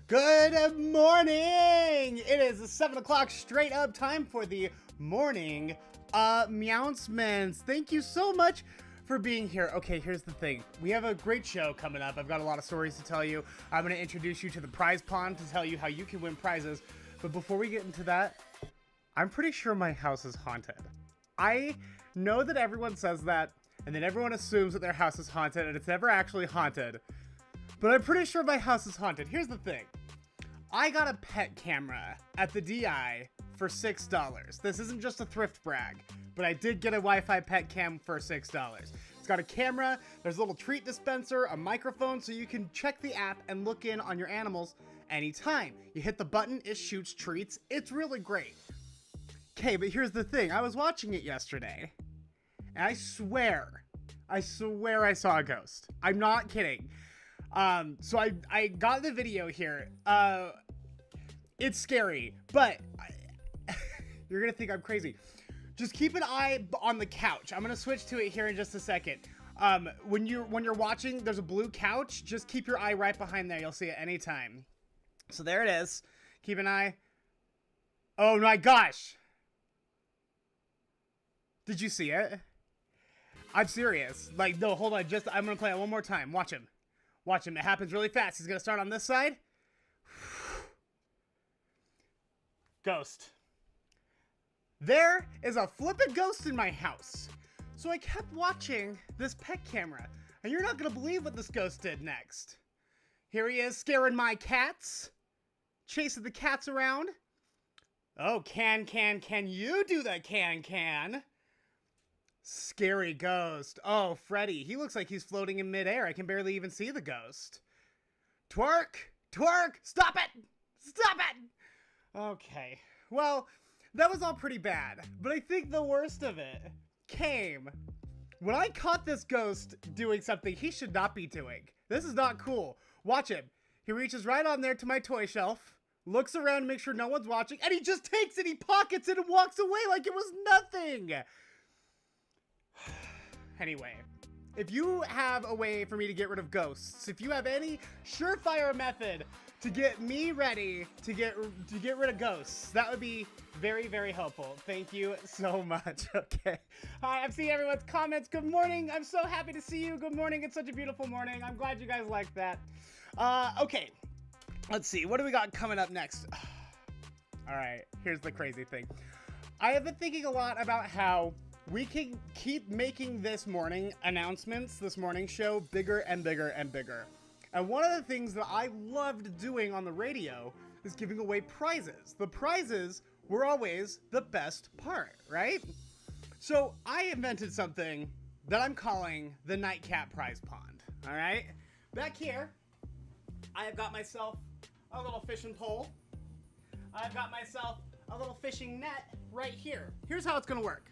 Good morning! It is 7 o'clock straight up time for the morning aMEOWncements. Thank you so much for being here. Okay, here's the thing. We have a great show coming up. I've got a lot of stories to tell you. I'm going to introduce you to the prize pond to tell you how you can win prizes. But before we get into that, I'm pretty sure my house is haunted. I know that everyone says that, and then everyone assumes that their house is haunted, and it's never actually haunted. But I'm pretty sure my house is haunted. Here's the thing. I got a pet camera at the DI for $6. This isn't just a thrift brag, but I did get a Wi-Fi pet cam for $6. It's got a camera, there's a little treat dispenser, a microphone, so you can check the app and look in on your animals anytime. You hit the button, it shoots treats. It's really great. Okay, but here's the thing. I was watching it yesterday, and I swear I saw a ghost. I'm not kidding. So I got the video here. It's scary, but you're gonna think I'm crazy. Just keep an eye on the couch. I'm gonna switch to it here in just a second. When you're watching, there's a blue couch. Just keep your eye right behind there. You'll see it anytime. So there it is. Keep an eye. Oh my gosh. Did you see it? I'm serious. Like, no, hold on. I'm gonna play it one more time. Watch him. Watch him. It happens really fast. He's going to start on this side. Ghost. There is a flippin' ghost in my house. So I kept watching this pet camera. And you're not going to believe what this ghost did next. Here he is scaring my cats. Chasing the cats around. Oh, can you do the can? Scary ghost. Oh, Freddy. He looks like he's floating in midair. I can barely even see the ghost. Twerk! Stop it! Okay. Well, that was all pretty bad. But I think the worst of it came when I caught this ghost doing something he should not be doing. This is not cool. Watch him. He reaches right on there to my toy shelf, looks around to make sure no one's watching, and he just takes it, he pockets it, and walks away like it was nothing. Anyway, if you have a way for me to get rid of ghosts, if you have any surefire method to get me ready to get rid of ghosts, that would be very, very helpful. Thank you so much. Okay. Hi, I'm seeing everyone's comments. Good morning. I'm so happy to see you. Good morning. It's such a beautiful morning. I'm glad you guys like that. Okay. Let's see. What do we got coming up next? All right. Here's the crazy thing. I have been thinking a lot about how we can keep making this morning announcements, this morning show, bigger and bigger and bigger. And one of the things that I loved doing on the radio is giving away prizes. The prizes were always the best part, right? So I invented something that I'm calling the Nightcat Prize Pond, all right? Back here, I have got myself a little fishing pole. I've got myself a little fishing net right here. Here's how it's gonna work.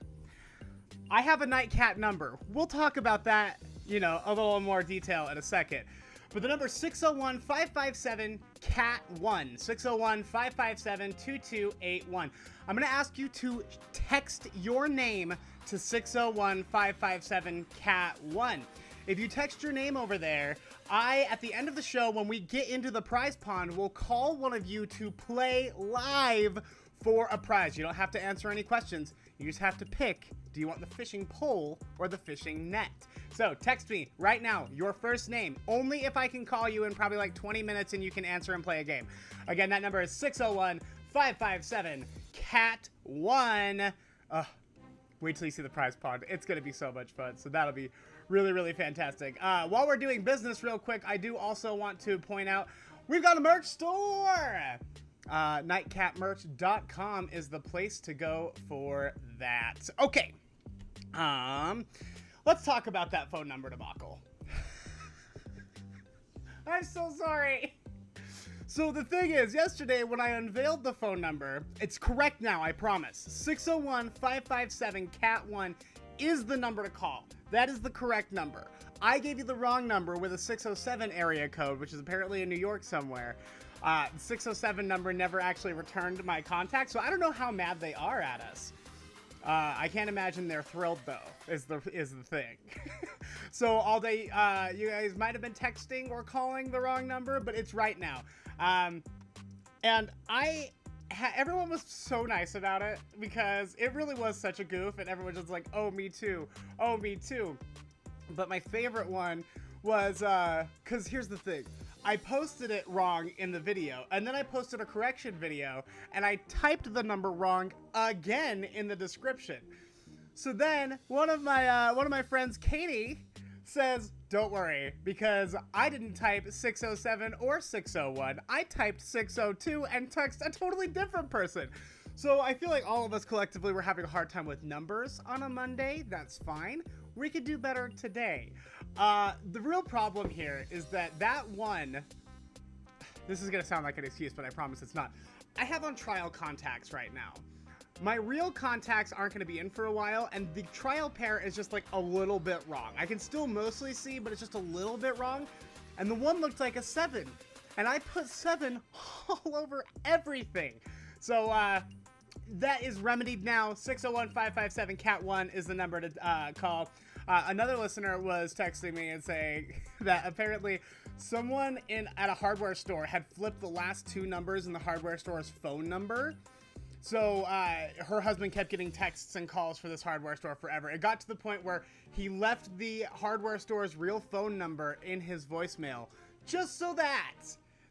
I have a Nightcat number. We'll talk about that, a little more detail in a second. But the number is 601-557-CAT1. 601-557-2281. I'm going to ask you to text your name to 601-557-CAT1. If you text your name over there, at the end of the show, when we get into the prize pond, will call one of you to play live for a prize. You don't have to answer any questions. You just have to pick, do you want the fishing pole or the fishing net? So text me right now, your first name, only if I can call you in probably like 20 minutes and you can answer and play a game. Again, that number is 601-557-CAT1. Wait till you see the prize pond. It's going to be so much fun. So that'll be really, really fantastic. While we're doing business real quick, I do also want to point out, we've got a merch store. Nightcatmerch.com is the place to go for that. Okay. Let's talk about that phone number debacle. I'm so sorry. So the thing is, yesterday when I unveiled the phone number, it's correct now, I promise. 601-557-CAT1 is the number to call. That is the correct number. I gave you the wrong number with a 607 area code, which is apparently in New York somewhere. The 607 number never actually returned my contact, so I don't know how mad they are at us. I can't imagine they're thrilled, though, is the thing. So all day, you guys might have been texting or calling the wrong number, but it's right now. And everyone was so nice about it because it really was such a goof, and everyone was just like, oh, me too. Oh, me too. But my favorite one was, because here's the thing. I posted it wrong in the video, and then I posted a correction video, and I typed the number wrong again in the description. So then one of my friends, Katie, says, don't worry, because I didn't type 607 or 601. I typed 602 and texted a totally different person. So I feel like all of us collectively were having a hard time with numbers on a Monday. That's fine. We could do better today. The real problem here is that one, this is gonna sound like an excuse, but I promise it's not. I have on trial contacts right now. My real contacts aren't gonna be in for a while, and the trial pair is just like a little bit wrong. I can still mostly see, but it's just a little bit wrong. And the one looked like a 7, and I put 7 all over everything. So, that is remedied now. 601-557-CAT1 is the number to call. Another listener was texting me and saying that apparently someone at a hardware store had flipped the last 2 numbers in the hardware store's phone number. So her husband kept getting texts and calls for this hardware store forever. It got to the point where he left the hardware store's real phone number in his voicemail just so that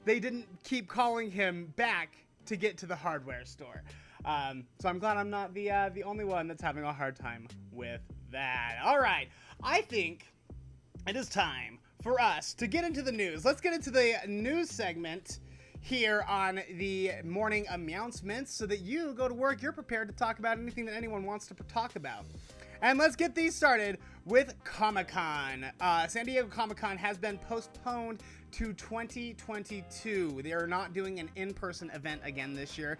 they didn't keep calling him back to get to the hardware store. So I'm glad I'm not the only one that's having a hard time with that. All right, I think it is time for us to get into the news. Let's get into the news segment here on the morning aMEOWncements so that you go to work, you're prepared to talk about anything that anyone wants to talk about. And let's get these started with Comic-Con. San Diego Comic-Con has been postponed to 2022. They are not doing an in-person event again this year.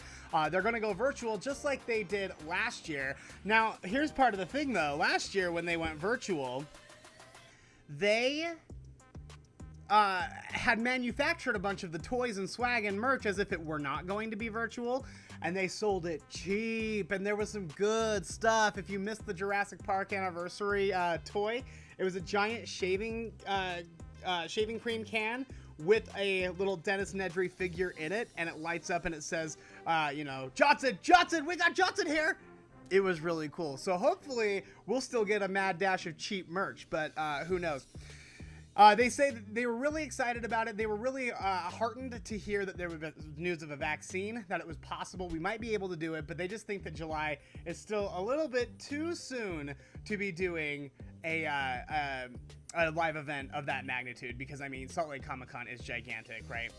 They're going to go virtual just like they did last year. Now, here's part of the thing, though. Last year when they went virtual, they had manufactured a bunch of the toys and swag and merch as if it were not going to be virtual, and they sold it cheap, and there was some good stuff. If you missed the Jurassic Park anniversary toy, it was a giant shaving cream can with a little Dennis Nedry figure in it, and it lights up and it says, Johnson, we got Johnson here. It was really cool. So hopefully we'll still get a mad dash of cheap merch, but who knows? They say that they were really excited about it. They were really heartened to hear that there was news of a vaccine, that it was possible we might be able to do it, but they just think that July is still a little bit too soon to be doing a live event of that magnitude, because, I mean, Salt Lake Comic-Con is gigantic, right?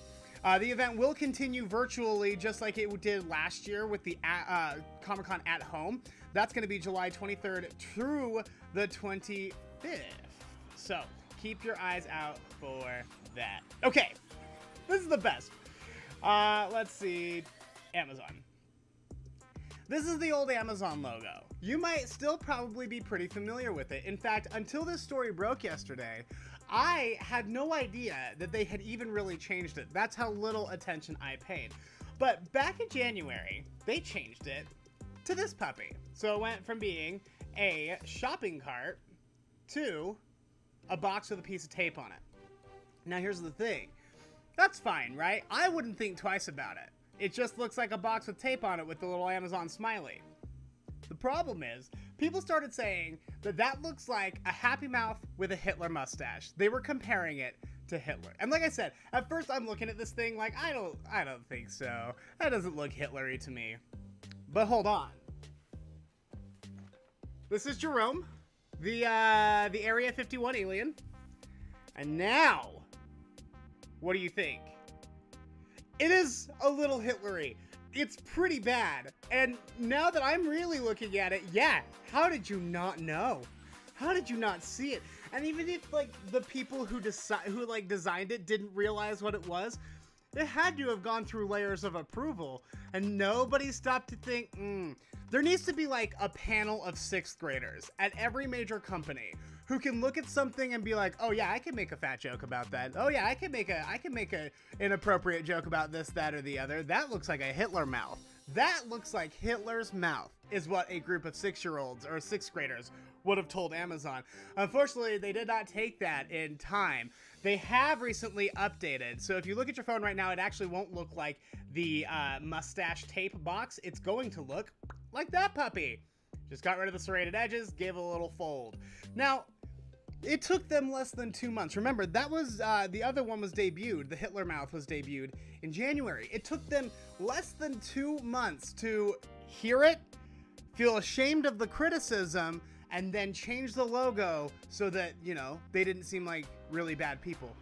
The event will continue virtually just like it did last year with the Comic-Con at home. That's going to be July 23rd through the 25th. So keep your eyes out for that. Okay, this is the best. Let's see. Amazon. This is the old Amazon logo. You might still probably be pretty familiar with it. In fact, until this story broke yesterday, I had no idea that they had even really changed it. That's how little attention I paid. But back in January, they changed it to this puppy. So it went from being a shopping cart to a box with a piece of tape on it. Now here's the thing. That's fine, right? I wouldn't think twice about it. It just looks like a box with tape on it with the little Amazon smiley. The problem is, people started saying that that looks like a Happy Mouth with a Hitler mustache. They were comparing it to Hitler. And like I said, at first I'm looking at this thing like, I don't think so. That doesn't look Hitlery to me. But hold on. This is Jerome, the Area 51 alien. And now, what do you think? It is a little Hitlery. It's pretty bad. And now that I'm really looking at it, yeah, how did you not know? How did you not see it? And even if like the people who designed it didn't realize what it was, it had to have gone through layers of approval, and nobody stopped to think, there needs to be like a panel of 6th graders at every major company who can look at something and be like, oh yeah, I can make a fat joke about that. Oh yeah, I can make a inappropriate joke about this, that, or the other. That looks like a Hitler mouth. That looks like Hitler's mouth is what a group of 6-year-olds or 6th graders would have told Amazon. Unfortunately, they did not take that in time. They have recently updated. So if you look at your phone right now, it actually won't look like the mustache tape box. It's going to look like that puppy. Just got rid of the serrated edges, gave it a little fold. Now, it took them less than 2 months. Remember, that was, the other one was debuted, the Hitler mouth was debuted in January. It took them less than 2 months to hear it, feel ashamed of the criticism, and then change the logo so that, you know, they didn't seem like really bad people.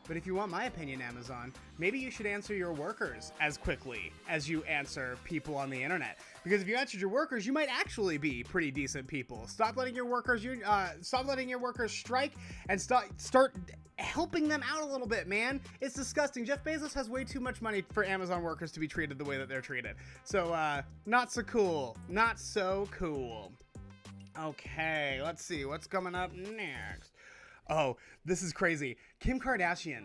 But if you want my opinion, Amazon, maybe you should answer your workers as quickly as you answer people on the internet. Because if you answered your workers, you might actually be pretty decent people. Stop letting your workers strike and start helping them out a little bit, man. It's disgusting. Jeff Bezos has way too much money for Amazon workers to be treated the way that they're treated. So, not so cool. Not so cool. Okay, let's see what's coming up next. Oh, this is crazy. Kim Kardashian.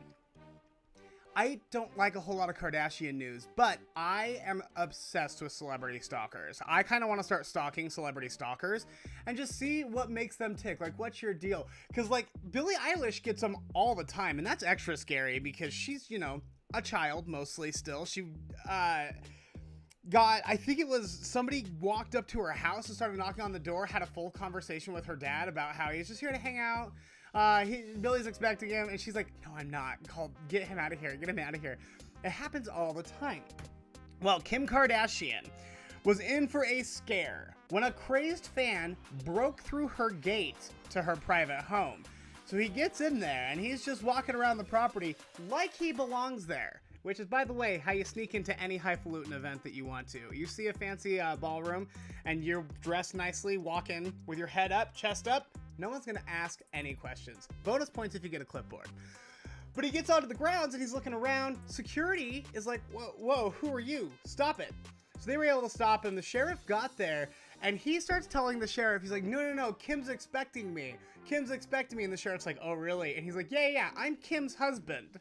I don't like a whole lot of Kardashian news, but I am obsessed with celebrity stalkers. I kind of want to start stalking celebrity stalkers and just see what makes them tick. Like, what's your deal? Because, like, Billie Eilish gets them all the time, and that's extra scary because she's, you know, a child mostly still. She, I think it was somebody walked up to her house and started knocking on the door, had a full conversation with her dad about how he's just here to hang out. Billy's expecting him, and she's like, no, I'm not. Get him out of here. Get him out of here. It happens all the time. Well, Kim Kardashian was in for a scare when a crazed fan broke through her gate to her private home. So he gets in there, and he's just walking around the property like he belongs there. Which is, by the way, how you sneak into any highfalutin event that you want to. You see a fancy ballroom, and you're dressed nicely, walking with your head up, chest up. No one's gonna ask any questions. Bonus points if you get a clipboard. But he gets onto the grounds and he's looking around. Security is like, whoa, who are you? Stop it. So they were able to stop him. The sheriff got there and he starts telling the sheriff, he's like, no, Kim's expecting me. Kim's expecting me. And the sheriff's like, oh, really? And he's like, yeah, I'm Kim's husband.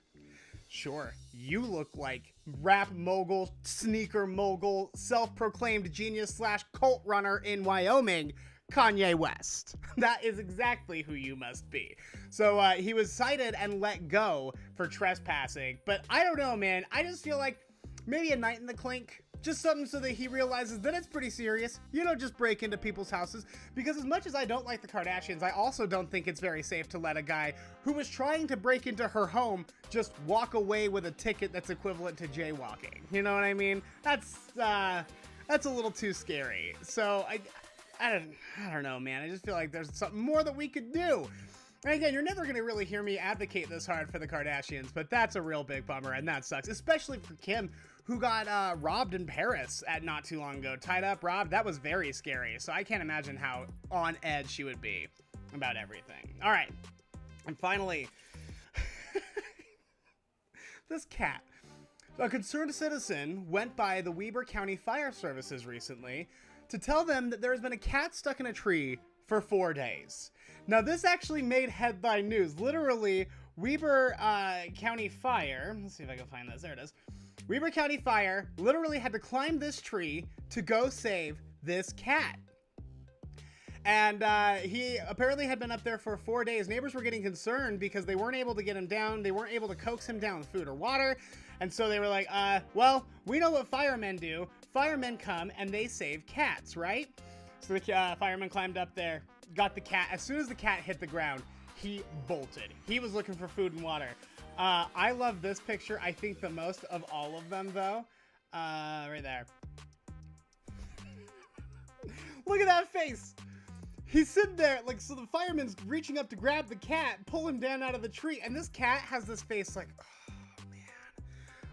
Sure, you look like rap mogul, sneaker mogul, self-proclaimed genius / cult runner in Wyoming, Kanye West. That is exactly who you must be. So he was cited and let go for trespassing. But I don't know, man. I just feel like maybe a night in the clink. Just something so that he realizes that it's pretty serious. You don't just break into people's houses. Because as much as I don't like the Kardashians, I also don't think it's very safe to let a guy who was trying to break into her home just walk away with a ticket that's equivalent to jaywalking. You know what I mean? That's a little too scary. So I don't know, man. I just feel like there's something more that we could do. And again, you're never going to really hear me advocate this hard for the Kardashians, but that's a real big bummer, and that sucks. Especially for Kim, who got robbed in Paris not too long ago. Tied up, robbed. That was very scary. So I can't imagine how on edge she would be about everything. All right. And finally, this cat. A concerned citizen went by the Weber County Fire Services recently to tell them that there has been a cat stuck in a tree for 4 days. Now, this actually made headline news. Literally, Weber County Fire, let's see if I can find this, there it is. Weber County Fire literally had to climb this tree to go save this cat. And he apparently had been up there for 4 days. Neighbors were getting concerned because they weren't able to get him down. They weren't able to coax him down with food or water. And so they were like, well, we know what firemen do. Firemen come and they save cats, right? So the fireman climbed up there, got the cat. As soon as the cat hit the ground, he bolted. He was looking for food and water. I love this picture, I think the most of all of them, though. Right there. Look at that face. He's sitting there, like, so the fireman's reaching up to grab the cat, pull him down out of the tree, and this cat has this face like, oh, man,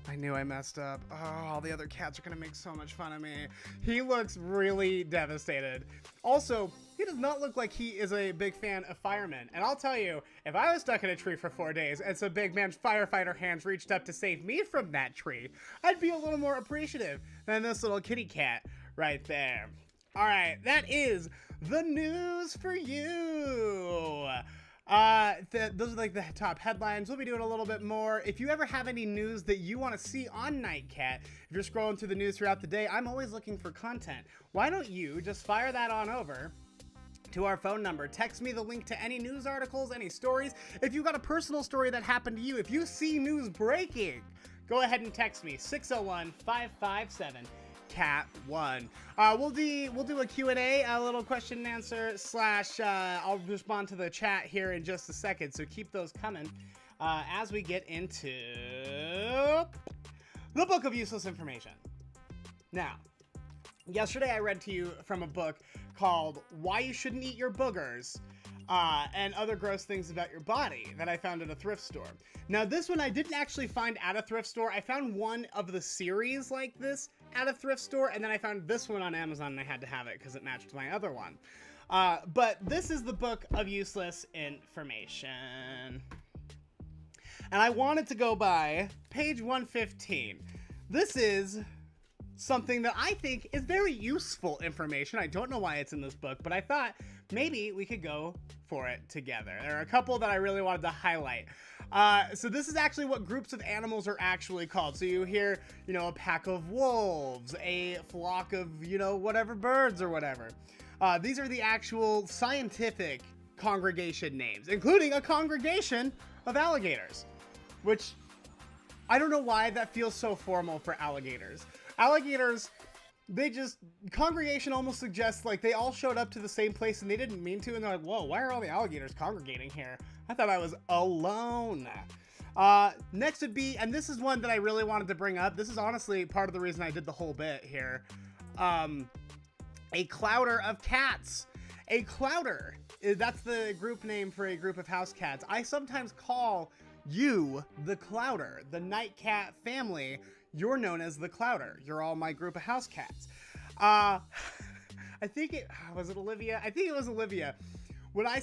I knew I messed up. Oh, all the other cats are gonna make so much fun of me. He looks really devastated. Also, he does not look like he is a big fan of firemen. And I'll tell you, if I was stuck in a tree for 4 days and some big man's firefighter hands reached up to save me from that tree, I'd be a little more appreciative than this little kitty cat right there. All right, that is the news for you. Those are like the top headlines. We'll be doing a little bit more. If you ever have any news that you want to see on Nightcat, if you're scrolling through the news throughout the day, I'm always looking for content. Why don't you just fire that on over to our phone number. Text me the link to any news articles, any stories. If you've got a personal story that happened to you, if you see news breaking, go ahead and text me, 601-557-CAT1. We'll do a Q&A, a little question and answer / I'll respond to the chat here in just a second, so keep those coming as we get into the Book of Useless Information. Now, yesterday I read to you from a book called Why You Shouldn't Eat Your Boogers and Other Gross Things About Your Body that I found at a thrift store. Now, this one I didn't actually find at a thrift store. I found one of the series like this at a thrift store, and then I found this one on Amazon, and I had to have it because it matched my other one. But this is the Book of Useless Information. And I wanted to go by page 115. This is something that I think is very useful information. I don't know why it's in this book, but I thought maybe we could go for it together. There are a couple that I really wanted to highlight. So this is actually what groups of animals are actually called. So you hear, a pack of wolves, a flock of, whatever birds or whatever. These are the actual scientific congregation names, including a congregation of alligators, which I don't know why that feels so formal for alligators. Alligators, congregation almost suggests like they all showed up to the same place and they didn't mean to, and they're like, whoa, why are all the alligators congregating here? I thought I was alone. Next would be, and this is one that I really wanted to bring up. This is honestly part of the reason I did the whole bit here. A clouder of cats. A clouder, that's the group name for a group of house cats. I sometimes call you the clouder, the Nightcat family. You're known as the clouder. You're all my group of house cats. I think was it Olivia? I think it was Olivia. When I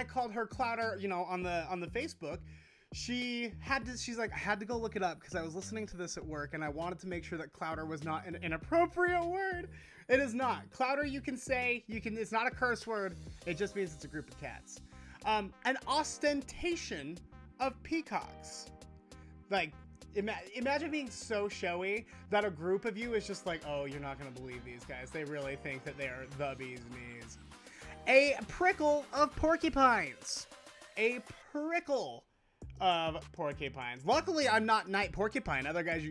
called her clouder, on the Facebook, she's like, I had to go look it up because I was listening to this at work and I wanted to make sure that clouder was not an inappropriate word. It is not. Clouder, you can say, it's not a curse word. It just means it's a group of cats. An ostentation of peacocks. Like, imagine being so showy that a group of you is just like, oh, you're not going to believe these guys. They really think that they are the bee's knees. A prickle of porcupines. A prickle of porcupines. Luckily, I'm not Night Porcupine. Otherwise,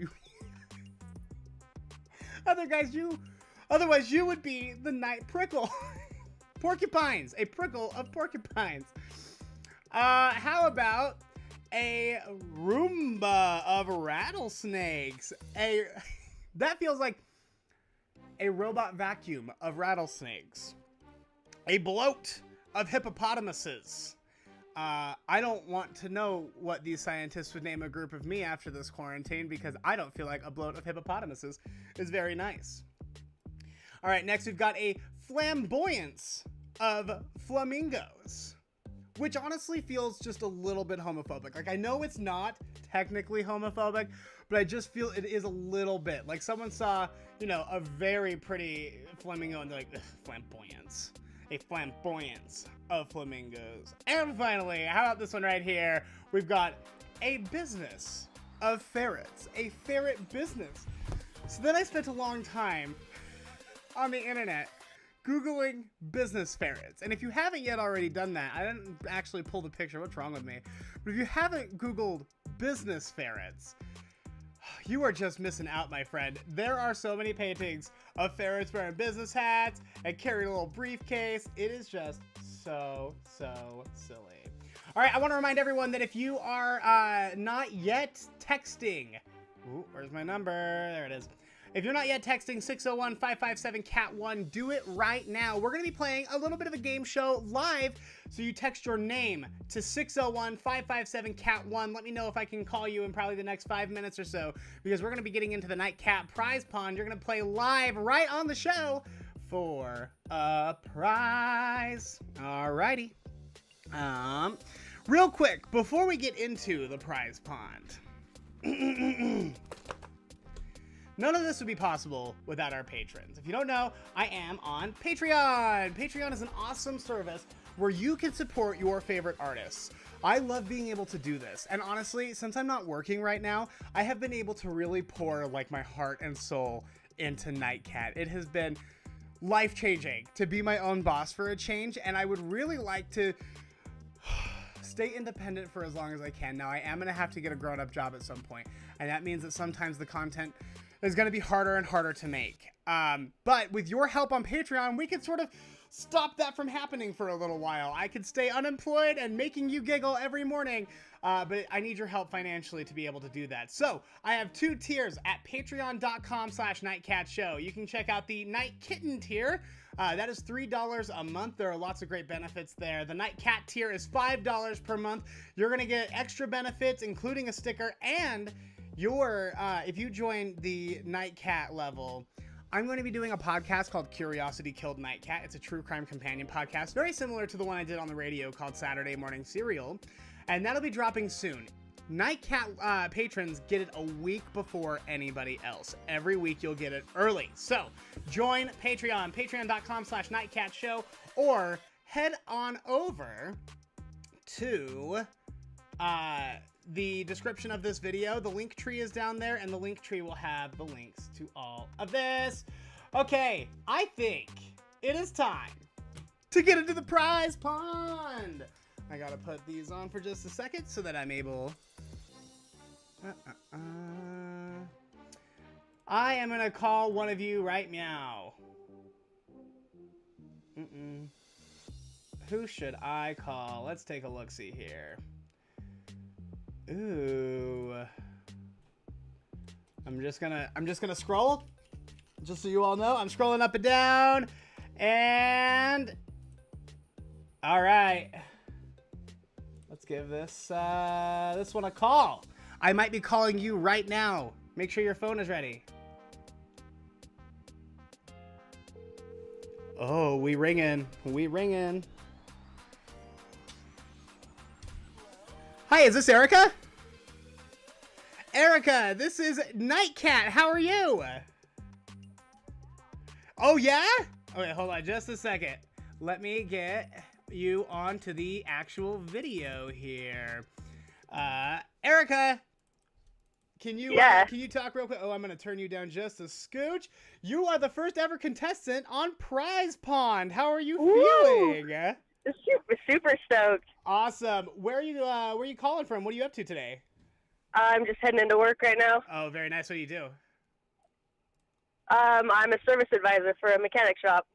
you would be the Night Prickle. Porcupines. A prickle of porcupines. How about a Roomba of rattlesnakes? That feels like a robot vacuum of rattlesnakes. A bloat of hippopotamuses. I don't want to know what these scientists would name a group of me after this quarantine because I don't feel like a bloat of hippopotamuses is very nice. All right, next we've got a flamboyance of flamingos, which honestly feels just a little bit homophobic. Like, I know it's not technically homophobic, but I just feel it is a little bit. Like, someone saw, a very pretty flamingo and they're like, flamboyance. A flamboyance of flamingos. And finally, how about this one right here? We've got a business of ferrets. A ferret business. So then I spent a long time on the internet Googling business ferrets. And if you haven't yet already done that, I didn't actually pull the picture, what's wrong with me? But if you haven't Googled business ferrets, you are just missing out, my friend. There are so many paintings of ferrets wearing business hats and carrying a little briefcase. It is just so silly. All right, I want to remind everyone that if you are not yet texting, ooh, where's my number? There it is. If you're not yet texting 601-557-CAT1, do it right now. We're going to be playing a little bit of a game show live, so you text your name to 601-557-CAT1. Let me know if I can call you in probably the next 5 minutes or so, because we're going to be getting into the Nightcat Prize Pond. You're going to play live right on the show for a prize. Alrighty. Real quick, before we get into the prize pond, none of this would be possible without our patrons. If you don't know, I am on Patreon. Patreon is an awesome service where you can support your favorite artists. I love being able to do this. And honestly, since I'm not working right now, I have been able to really pour like my heart and soul into Nightcat. It has been life-changing to be my own boss for a change, and I would really like to stay independent for as long as I can. Now, I am going to have to get a grown-up job at some point, and that means that sometimes the content is going to be harder and harder to make. But with your help on Patreon, we can sort of stop that from happening for a little while. I could stay unemployed and making you giggle every morning, but I need your help financially to be able to do that. So I have 2 tiers at patreon.com/nightcatshow. You can check out the Night Kitten tier. That is $3 a month. There are lots of great benefits there. The Nightcat tier is $5 per month. You're going to get extra benefits, including a sticker, and if you join the Nightcat level, I'm going to be doing a podcast called Curiosity Killed Nightcat. It's a true crime companion podcast, very similar to the one I did on the radio called Saturday Morning Serial, and that'll be dropping soon. Nightcat patrons get it a week before anybody else. Every week you'll get it early. So join Patreon, patreon.com/nightcatshow, or head on over to the description of this video. The link tree is down there, and the link tree will have the links to all of this. Okay, I think it is time to get into the prize pond. I gotta put these on for just a second so that I'm able... I am gonna call one of you right meow. Who should I call? Let's take a look-see here. Ooh. I'm just gonna scroll. Just so you all know, I'm scrolling up and down. And all right. Let's give this one a call. I might be calling you right now. Make sure your phone is ready. Oh, we ringing. Hi, is this Erica? Erica, this is Nightcat. How are you? Oh, yeah? Okay, hold on just a second. Let me get you onto the actual video here. Erica, can you talk real quick? Oh, I'm going to turn you down just a scooch. You are the first ever contestant on Prize Pond. How are you feeling? Super stoked. Awesome. Where are you calling from? What are you up to today? I'm just heading into work right now. Oh, very nice. What do you do? I'm a service advisor for a mechanic shop.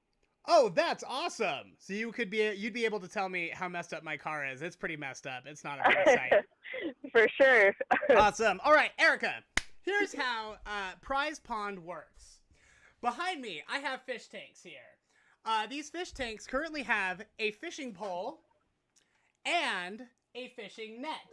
Oh, that's awesome. So you'd be able to tell me how messed up my car is. It's pretty messed up. It's not a pretty sight. For sure. Awesome. All right, Erica, here's how Prize Pond works. Behind me, I have fish tanks here. These fish tanks currently have a fishing pole and a fishing net.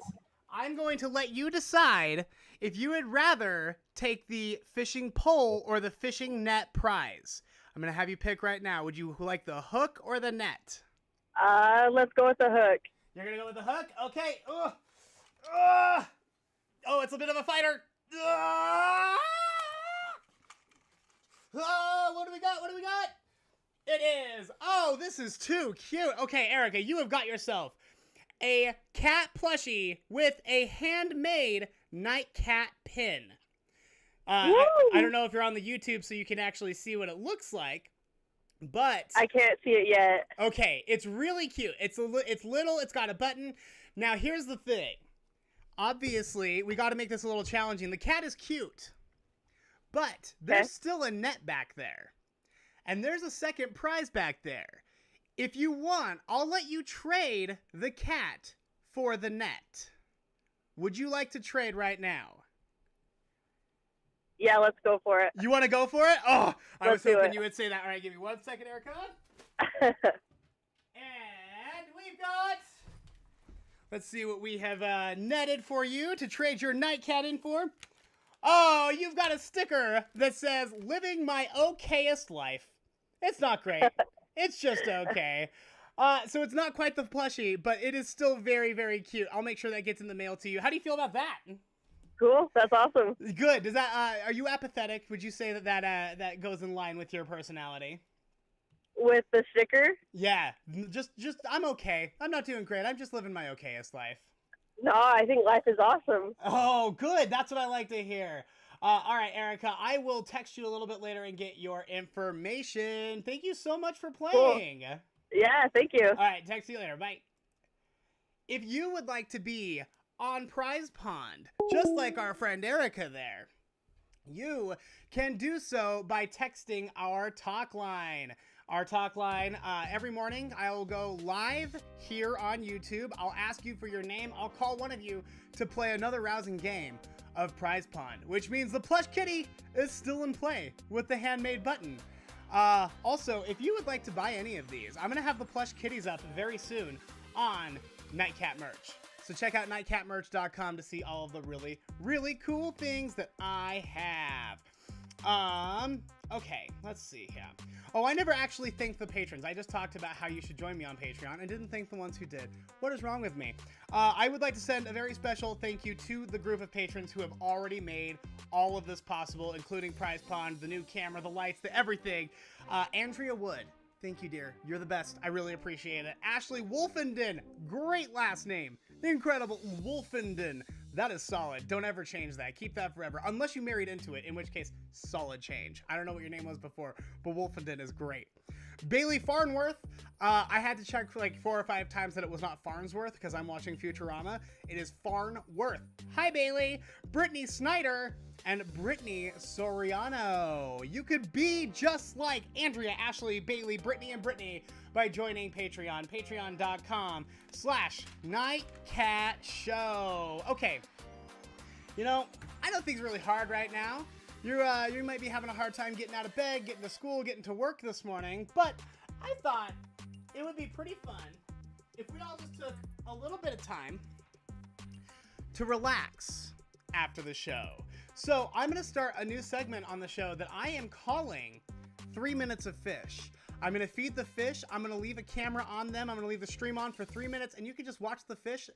I'm going to let you decide if you would rather take the fishing pole or the fishing net prize. I'm going to have you pick right now. Would you like the hook or the net? Let's go with the hook. You're going to go with the hook? Okay. Oh, it's a bit of a fighter. What do we got? It is. Oh, this is too cute. Okay, Erica, you have got yourself a cat plushie with a handmade Nightcat pin. I don't know if you're on the YouTube so you can actually see what it looks like, but I can't see it yet. Okay, it's really cute. It's little. It's got a button. Now, here's the thing. Obviously, we got to make this a little challenging. The cat is cute, but there's still a net back there, and there's a second prize back there. If you want, I'll let you trade the cat for the net. Would you like to trade right now? Yeah, let's go for it. You want to go for it? Oh, I was hoping you would say that. All right, give me 1 second, Erica. And we've got... Let's see what we have netted for you to trade your Nightcat in for. Oh, you've got a sticker that says, "Living my okayest life." It's not great. It's just okay. So it's not quite the plushie, but it is still very, very cute. I'll make sure that gets in the mail to you. How do you feel about that? Cool. That's awesome. Good. Does that? Are you apathetic? Would you say that goes in line with your personality? With the sticker? Yeah. Just I'm okay. I'm not doing great. I'm just living my okayest life. No, I think life is awesome. Oh, good. That's what I like to hear. All right, Erica, I will text you a little bit later and get your information. Thank you so much for playing. Cool. Yeah, thank you. All right, text you later. Bye. If you would like to be on Prize Pond, just like our friend Erica there, you can do so by texting our talk line. Our talk line, every morning I will go live here on YouTube. I'll ask you for your name. I'll call one of you to play another rousing game of Prize Pond, which means the plush kitty is still in play with the handmade button. Also, if you would like to buy any of these, I'm going to have the plush kitties up very soon on Nightcat merch. So check out nightcatmerch.com to see all of the really, really cool things that I have. Okay, let's see here. Oh, I never actually thanked the patrons. I just talked about how you should join me on Patreon and didn't thank the ones who did. What is wrong with me? I would like to send a very special thank you to the group of patrons who have already made all of this possible, including Prize Pond, the new camera, the lights, the everything. Andrea Wood. Thank you, dear. You're the best. I really appreciate it. Ashley Wolfenden. Great last name. The incredible Wolfenden. That is solid. Don't ever change that. Keep that forever. Unless you married into it, in which case, solid change. I don't know what your name was before, but Wolfenden is great. Bailey Farnworth. I had to check for like 4 or 5 times that it was not Farnsworth because I'm watching Futurama. It is Farnworth. Hi, Bailey. Brittany Snyder and Brittany Soriano. You could be just like Andrea, Ashley, Bailey, Brittany, and Brittany by joining Patreon. Patreon.com/NightCatShow. Okay. You know, I know things are really hard right now. You might be having a hard time getting out of bed, getting to school, getting to work this morning, but I thought it would be pretty fun if we all just took a little bit of time to relax after the show. So I'm going to start a new segment on the show that I am calling 3 Minutes of Fish. I'm going to feed the fish. I'm going to leave a camera on them. I'm going to leave the stream on for 3 minutes, and you can just watch the fish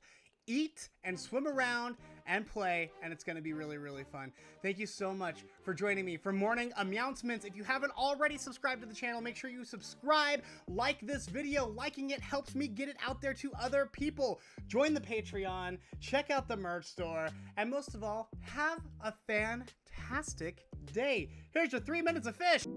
eat and swim around and play, and it's going to be really, really fun. Thank you so much for joining me for morning aMEOWncements. If you haven't already subscribed to the channel, make sure you subscribe, like this video. Liking it helps me get it out there to other people. Join the Patreon, check out the merch store, and most of all, have a fantastic day. Here's your 3 minutes of fish.